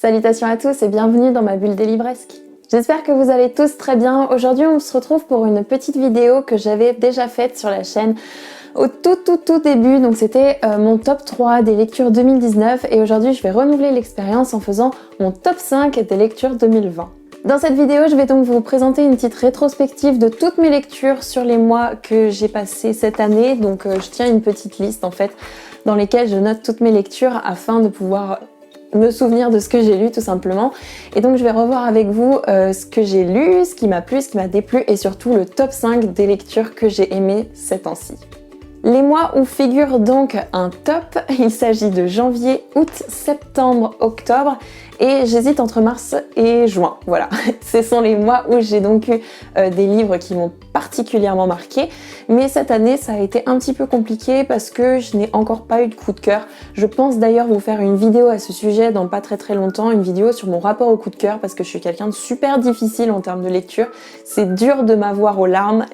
Salutations à tous et bienvenue dans ma bulle des livresques. J'espère que vous allez tous très bien. Aujourd'hui on se retrouve pour une petite vidéo que j'avais déjà faite sur la chaîne au tout début. Donc c'était mon top 3 des lectures 2019 et aujourd'hui je vais renouveler l'expérience en faisant mon top 5 des lectures 2020. Dans cette vidéo, je vais donc vous présenter une petite rétrospective de toutes mes lectures sur les mois que j'ai passés cette année. Donc je tiens une petite liste en fait dans lesquelles je note toutes mes lectures afin de pouvoir me souvenir de ce que j'ai lu tout simplement. Et donc je vais revoir avec vous ce que j'ai lu, ce qui m'a plu, ce qui m'a déplu et surtout le top 5 des lectures que j'ai aimées ces temps-ci. Les mois où figure donc un top, il s'agit de janvier, août, septembre, octobre et j'hésite entre mars et juin. Voilà, ce sont les mois où j'ai donc eu des livres qui m'ont particulièrement marqué. Mais cette année, ça a été un petit peu compliqué parce que je n'ai encore pas eu de coup de cœur. Je pense d'ailleurs vous faire une vidéo à ce sujet dans pas très longtemps, une vidéo sur mon rapport au coup de cœur parce que je suis quelqu'un de super difficile en termes de lecture. C'est dur de m'avoir aux larmes.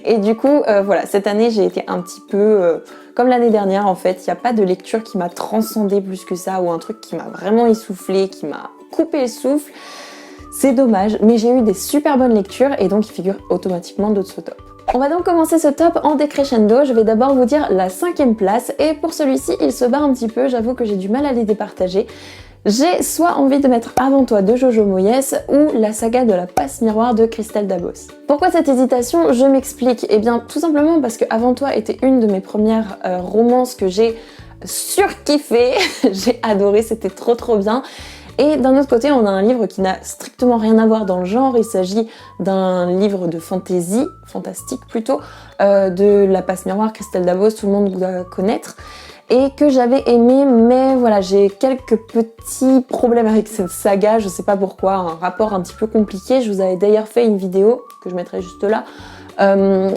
Et du coup, voilà, cette année, j'ai été un petit peu comme l'année dernière en fait. Il n'y a pas de lecture qui m'a transcendée plus que ça ou un truc qui m'a vraiment essoufflé, qui m'a coupé le souffle. C'est dommage, mais j'ai eu des super bonnes lectures et donc il figure automatiquement dans ce top. On va donc commencer ce top en décrescendo. Je vais d'abord vous dire la 5e place et pour celui-ci, il se bat un petit peu. J'avoue que j'ai du mal à les départager. J'ai soit envie de mettre Avant toi de Jojo Moyes ou la saga de la passe miroir de Christelle Dabos. Pourquoi cette hésitation? Je m'explique. Eh bien tout simplement parce que Avant toi était une de mes premières romances que j'ai surkiffé. J'ai adoré, c'était trop bien. Et d'un autre côté, on a un livre qui n'a strictement rien à voir dans le genre. Il s'agit d'un livre de fantasy, fantastique plutôt, de la passe miroir Christelle Dabos, tout le monde doit connaître. Et que j'avais aimé, mais voilà, j'ai quelques petits problèmes avec cette saga, je sais pas pourquoi, un rapport un petit peu compliqué. Je vous avais d'ailleurs fait une vidéo, que je mettrai juste là,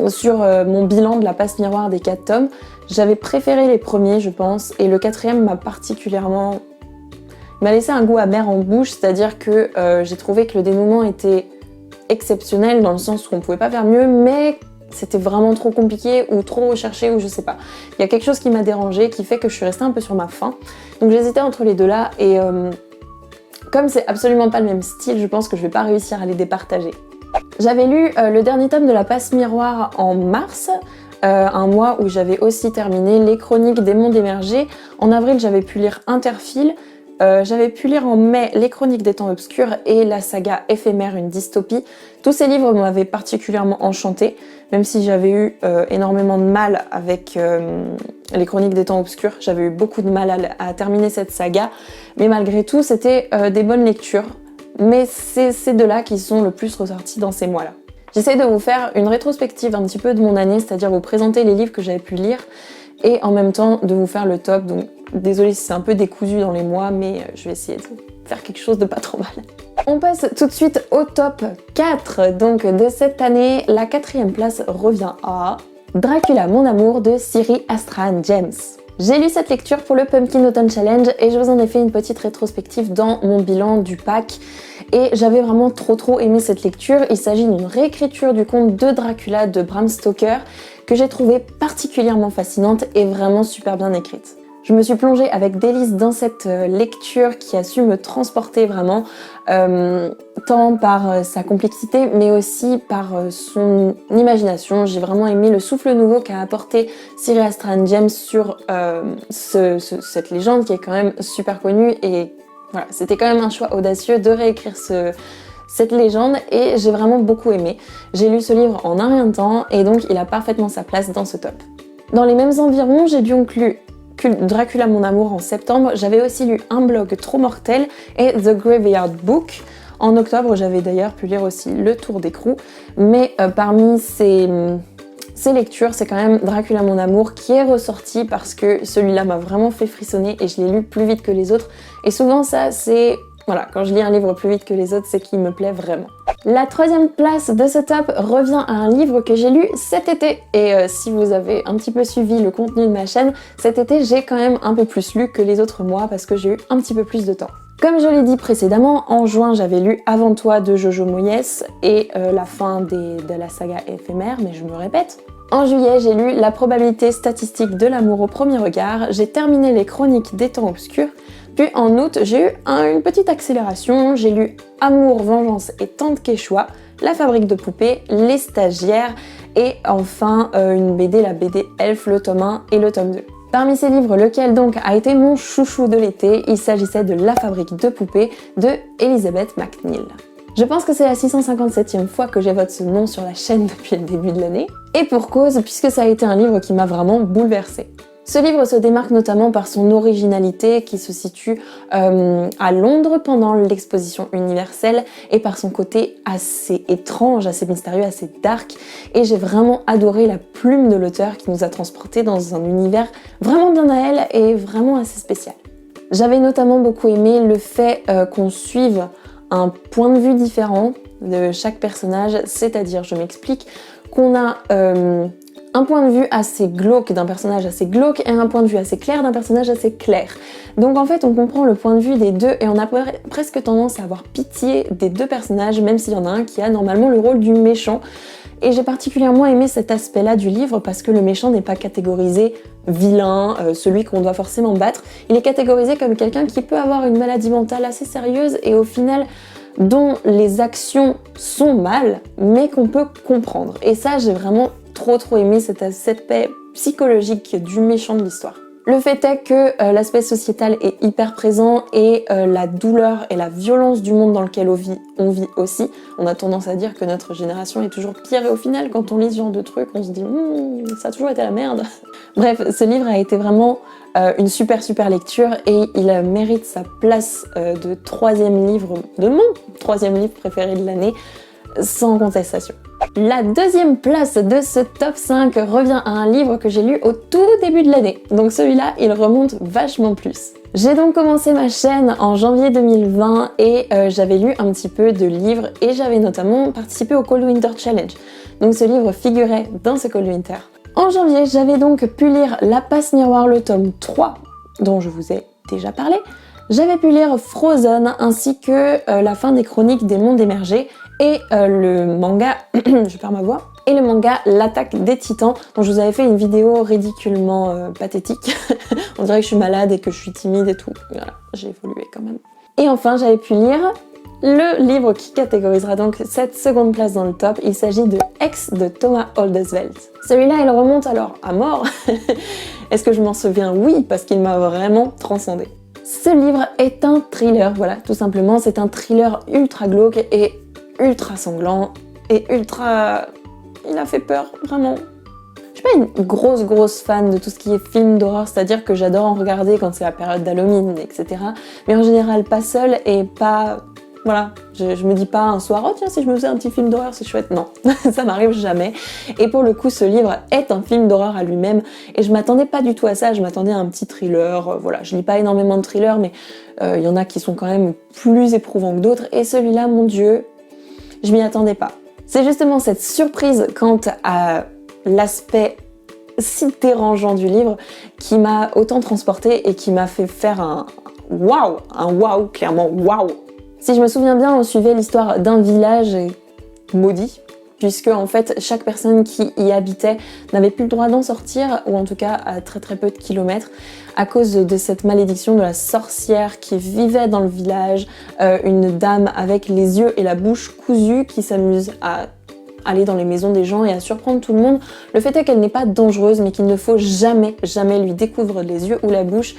sur mon bilan de la passe miroir des 4 tomes. J'avais préféré les premiers, je pense, et le 4e m'a particulièrement... Il m'a laissé un goût amer en bouche, c'est-à-dire que j'ai trouvé que le dénouement était exceptionnel, dans le sens où on pouvait pas faire mieux, mais... c'était vraiment trop compliqué ou trop recherché ou je sais pas. Il y a quelque chose qui m'a dérangée qui fait que je suis restée un peu sur ma faim. Donc j'hésitais entre les deux là et comme c'est absolument pas le même style, je pense que je vais pas réussir à les départager. J'avais lu le dernier tome de la passe miroir en mars, un mois où j'avais aussi terminé les chroniques des mondes émergés. En avril j'avais pu lire Interfile. J'avais pu lire en mai Les Chroniques des Temps Obscurs et la saga Éphémère, une dystopie. Tous ces livres m'avaient particulièrement enchantée, même si j'avais eu énormément de mal avec Les Chroniques des Temps Obscurs. J'avais eu beaucoup de mal à terminer cette saga, mais malgré tout, c'était des bonnes lectures. Mais c'est ces deux-là qui sont le plus ressortis dans ces mois-là. J'essaie de vous faire une rétrospective un petit peu de mon année, c'est-à-dire vous présenter les livres que j'avais pu lire et en même temps de vous faire le top. Donc désolée si c'est un peu décousu dans les mois, mais je vais essayer de faire quelque chose de pas trop mal. On passe tout de suite au top 4 donc de cette année. La 4e place revient à Dracula mon amour de Siri Astrahan James. J'ai lu cette lecture pour le Pumpkin Autumn Challenge et je vous en ai fait une petite rétrospective dans mon bilan du pack. Et j'avais vraiment trop aimé cette lecture. Il s'agit d'une réécriture du conte de Dracula de Bram Stoker que j'ai trouvé particulièrement fascinante et vraiment super bien écrite. Je me suis plongée avec délice dans cette lecture qui a su me transporter vraiment, tant par sa complexité mais aussi par son imagination. J'ai vraiment aimé le souffle nouveau qu'a apporté Siri Astrahan James sur cette légende qui est quand même super connue et voilà, c'était quand même un choix audacieux de réécrire cette légende et j'ai vraiment beaucoup aimé. J'ai lu ce livre en un rien de temps et donc il a parfaitement sa place dans ce top. Dans les mêmes environs, j'ai donc lu Dracula mon amour en septembre. J'avais aussi lu Un blog trop mortel et The Graveyard Book. En octobre, j'avais d'ailleurs pu lire aussi Le Tour d'écrou. Mais parmi ces lectures, c'est quand même Dracula mon amour qui est ressorti parce que celui-là m'a vraiment fait frissonner et je l'ai lu plus vite que les autres. Et souvent ça, c'est... Voilà, quand je lis un livre plus vite que les autres, c'est qu'il me plaît vraiment. La 3e place de ce top revient à un livre que j'ai lu cet été. Et si vous avez un petit peu suivi le contenu de ma chaîne, cet été j'ai quand même un peu plus lu que les autres mois parce que j'ai eu un petit peu plus de temps. Comme je l'ai dit précédemment, en juin j'avais lu Avant toi de Jojo Moyes et la fin de la saga Éphémère, mais je me répète. En juillet, j'ai lu La probabilité statistique de l'amour au premier regard, j'ai terminé Les Chroniques des Temps Obscurs, Puis en août, j'ai eu une petite accélération, j'ai lu Amour, Vengeance et Tante Quechua, La fabrique de poupées, Les stagiaires et enfin une BD, la BD Elf, le tome 1 et le tome 2. Parmi ces livres, lequel donc a été mon chouchou de l'été, il s'agissait de La fabrique de poupées de Elizabeth McNeill. Je pense que c'est la 657e fois que j'évoque ce nom sur la chaîne depuis le début de l'année, et pour cause, puisque ça a été un livre qui m'a vraiment bouleversée. Ce livre se démarque notamment par son originalité qui se situe à Londres pendant l'exposition universelle et par son côté assez étrange, assez mystérieux, assez dark. Et j'ai vraiment adoré la plume de l'auteur qui nous a transportés dans un univers vraiment bien à elle et vraiment assez spécial. J'avais notamment beaucoup aimé le fait qu'on suive un point de vue différent de chaque personnage, c'est-à-dire, je m'explique, qu'on a un point de vue assez glauque d'un personnage assez glauque et un point de vue assez clair d'un personnage assez clair. Donc en fait on comprend le point de vue des deux et on a presque tendance à avoir pitié des deux personnages, même s'il y en a un qui a normalement le rôle du méchant. Et j'ai particulièrement aimé cet aspect-là du livre parce que le méchant n'est pas catégorisé vilain, celui qu'on doit forcément battre. Il est catégorisé comme quelqu'un qui peut avoir une maladie mentale assez sérieuse et au final dont les actions sont mal, mais qu'on peut comprendre. Et ça, j'ai vraiment trop aimé cet aspect psychologique du méchant de l'histoire. Le fait est que l'aspect sociétal est hyper présent et la douleur et la violence du monde dans lequel on vit aussi. On a tendance à dire que notre génération est toujours pire et au final, quand on lit ce genre de trucs, on se dit ça a toujours été la merde. Bref, ce livre a été vraiment une super lecture et il mérite sa place de troisième livre, de mon troisième livre préféré de l'année, sans contestation. La deuxième place de ce top 5 revient à un livre que j'ai lu au tout début de l'année, donc celui-là il remonte vachement plus. J'ai donc commencé ma chaîne en janvier 2020 et j'avais lu un petit peu de livres et j'avais notamment participé au Cold Winter Challenge, donc ce livre figurait dans ce Cold Winter. En janvier, j'avais donc pu lire La Passe Miroir, le tome 3, dont je vous ai déjà parlé. J'avais pu lire Frozen ainsi que La fin des chroniques des mondes émergés et le manga, je perds ma voix, et le manga L'attaque des titans, dont je vous avais fait une vidéo ridiculement pathétique. On dirait que je suis malade et que je suis timide et tout. Voilà, j'ai évolué quand même. Et enfin, j'avais pu lire le livre qui catégorisera donc cette seconde place dans le top. Il s'agit de Ex de Thomas Oldesvelt. Celui-là, il remonte alors à mort. Est-ce que je m'en souviens? Oui, parce qu'il m'a vraiment transcendé. Ce livre est un thriller, voilà, tout simplement. C'est un thriller ultra glauque et ultra sanglant et ultra... Il a fait peur, vraiment. Je suis pas une grosse fan de tout ce qui est film d'horreur, c'est-à-dire que j'adore en regarder quand c'est la période d'Halloween, etc. Mais en général pas seule et pas... Voilà, je me dis pas un soir, oh tiens, si je me faisais un petit film d'horreur, c'est chouette. Non, ça m'arrive jamais. Et pour le coup, ce livre est un film d'horreur à lui-même. Et je m'attendais pas du tout à ça, je m'attendais à un petit thriller. Voilà, je lis pas énormément de thrillers, mais il y en a qui sont quand même plus éprouvants que d'autres. Et celui-là, mon Dieu, je m'y attendais pas. C'est justement cette surprise quant à l'aspect si dérangeant du livre qui m'a autant transportée et qui m'a fait faire un waouh, clairement waouh. Si je me souviens bien, on suivait l'histoire d'un village maudit, puisque en fait chaque personne qui y habitait n'avait plus le droit d'en sortir, ou en tout cas à très peu de kilomètres, à cause de cette malédiction de la sorcière qui vivait dans le village, une dame avec les yeux et la bouche cousus qui s'amuse à aller dans les maisons des gens et à surprendre tout le monde. Le fait est qu'elle n'est pas dangereuse, mais qu'il ne faut jamais lui découvrir les yeux ou la bouche.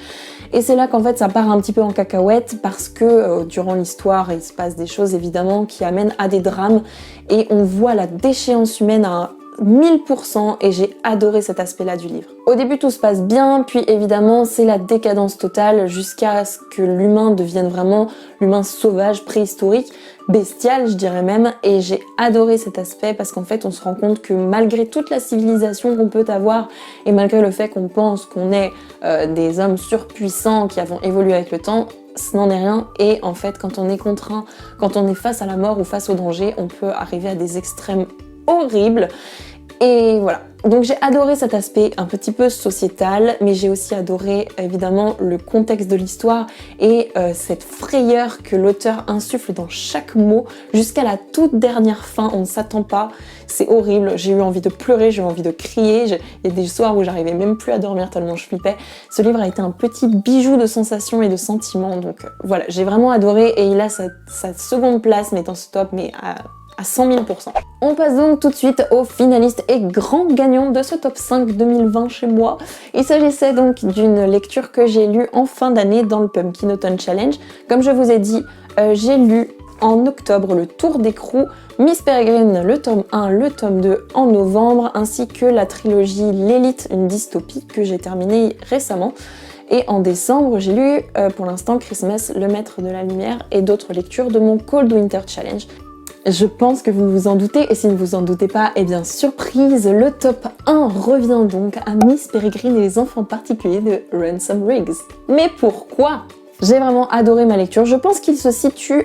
Et c'est là qu'en fait ça part un petit peu en cacahuète parce que durant l'histoire il se passe des choses évidemment qui amènent à des drames et on voit la déchéance humaine à 1000% et j'ai adoré cet aspect-là du livre. Au début tout se passe bien, puis évidemment c'est la décadence totale jusqu'à ce que l'humain devienne vraiment l'humain sauvage, préhistorique, bestial je dirais même, et j'ai adoré cet aspect parce qu'en fait on se rend compte que malgré toute la civilisation qu'on peut avoir et malgré le fait qu'on pense qu'on est des hommes surpuissants qui avons évolué avec le temps, ce n'en est rien et en fait quand on est contraint, quand on est face à la mort ou face au danger, on peut arriver à des extrêmes horrible Et voilà, donc j'ai adoré cet aspect un petit peu sociétal, mais j'ai aussi adoré évidemment le contexte de l'histoire et cette frayeur que l'auteur insuffle dans chaque mot jusqu'à la toute dernière fin, on ne s'attend pas, c'est horrible, j'ai eu envie de pleurer, j'ai eu envie de crier, il y a des soirs où j'arrivais même plus à dormir tellement je flippais. Ce livre a été un petit bijou de sensations et de sentiments, donc voilà, j'ai vraiment adoré et il a sa seconde place, mais dans ce top, mais à 100 000%. On passe donc tout de suite aux finalistes et grands gagnants de ce top 5 2020 chez moi. Il s'agissait donc d'une lecture que j'ai lue en fin d'année dans le Pumpkin Autumn Challenge. Comme je vous ai dit, j'ai lu en octobre le Tour d'écrou, Miss Peregrine le tome 1, le tome 2 en novembre, ainsi que la trilogie L'Élite, une dystopie que j'ai terminée récemment. Et en décembre, j'ai lu pour l'instant Christmas, le Maître de la Lumière et d'autres lectures de mon Cold Winter Challenge. Je pense que vous vous en doutez, et si vous ne vous en doutez pas, eh bien surprise, le top 1 revient donc à Miss Peregrine et les enfants particuliers de Ransom Riggs. Mais pourquoi? J'ai vraiment adoré ma lecture, je pense qu'il se situe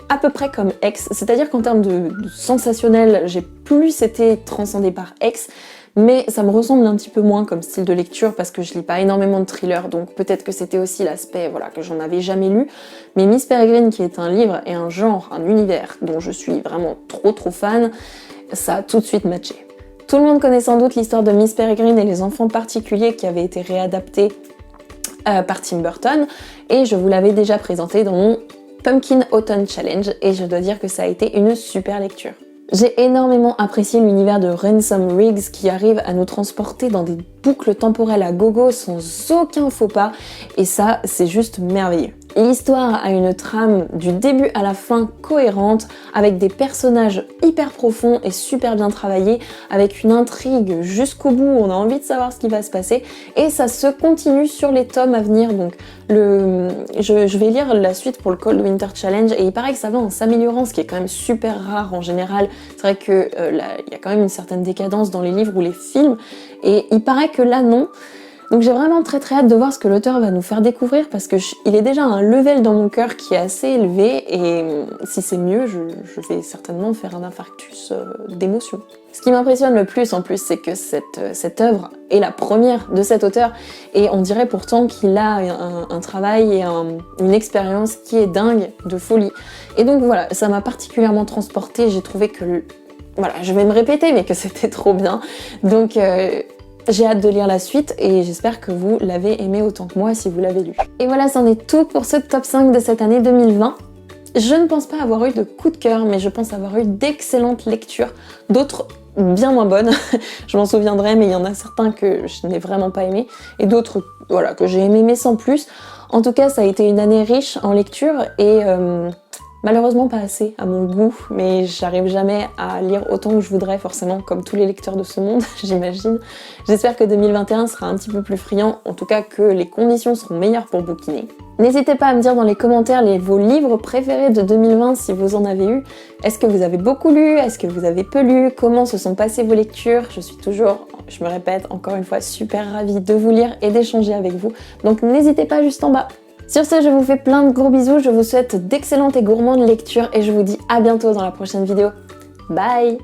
à peu près comme X, c'est-à-dire qu'en termes de sensationnel, j'ai plus été transcendée par X, mais ça me ressemble un petit peu moins comme style de lecture parce que je lis pas énormément de thrillers, donc peut-être que c'était aussi l'aspect voilà, que j'en avais jamais lu. Mais Miss Peregrine, qui est un livre et un genre, un univers dont je suis vraiment trop fan, ça a tout de suite matché. Tout le monde connaît sans doute l'histoire de Miss Peregrine et les enfants particuliers qui avait été réadaptée par Tim Burton, et je vous l'avais déjà présenté dans mon Pumpkin Autumn Challenge, et je dois dire que ça a été une super lecture. J'ai énormément apprécié l'univers de Ransom Riggs qui arrive à nous transporter dans des boucles temporelles à gogo sans aucun faux pas, et ça c'est juste merveilleux. L'histoire a une trame du début à la fin cohérente, avec des personnages hyper profonds et super bien travaillés, avec une intrigue jusqu'au bout, on a envie de savoir ce qui va se passer, et ça se continue sur les tomes à venir. Donc je vais lire la suite pour le Cold Winter Challenge, et il paraît que ça va en s'améliorant, ce qui est quand même super rare en général. C'est vrai que il y a quand même une certaine décadence dans les livres ou les films, et il paraît que là non. Donc j'ai vraiment très hâte de voir ce que l'auteur va nous faire découvrir, parce que il est déjà à un level dans mon cœur qui est assez élevé, et si c'est mieux, je vais certainement faire un infarctus d'émotion. Ce qui m'impressionne le plus en plus, c'est que cette œuvre est la première de cet auteur, et on dirait pourtant qu'il a un travail et une expérience qui est dingue de folie. Et donc voilà, ça m'a particulièrement transportée, j'ai trouvé que, voilà, je vais me répéter, mais que c'était trop bien. Donc j'ai hâte de lire la suite et j'espère que vous l'avez aimé autant que moi si vous l'avez lu. Et voilà, c'en est tout pour ce top 5 de cette année 2020. Je ne pense pas avoir eu de coup de cœur, mais je pense avoir eu d'excellentes lectures, d'autres bien moins bonnes, je m'en souviendrai, mais il y en a certains que je n'ai vraiment pas aimé, et d'autres voilà, que j'ai aimé mais sans plus. En tout cas, ça a été une année riche en lecture, et malheureusement pas assez à mon goût, mais j'arrive jamais à lire autant que je voudrais, forcément, comme tous les lecteurs de ce monde, j'imagine. J'espère que 2021 sera un petit peu plus friand, en tout cas que les conditions seront meilleures pour bouquiner. N'hésitez pas à me dire dans les commentaires vos livres préférés de 2020 si vous en avez eu. Est-ce que vous avez beaucoup lu? Est-ce que vous avez peu lu? Comment se sont passées vos lectures? Je suis toujours, je me répète encore une fois, super ravie de vous lire et d'échanger avec vous. Donc n'hésitez pas juste en bas. Sur ce, je vous fais plein de gros bisous, je vous souhaite d'excellentes et gourmandes lectures et je vous dis à bientôt dans la prochaine vidéo. Bye!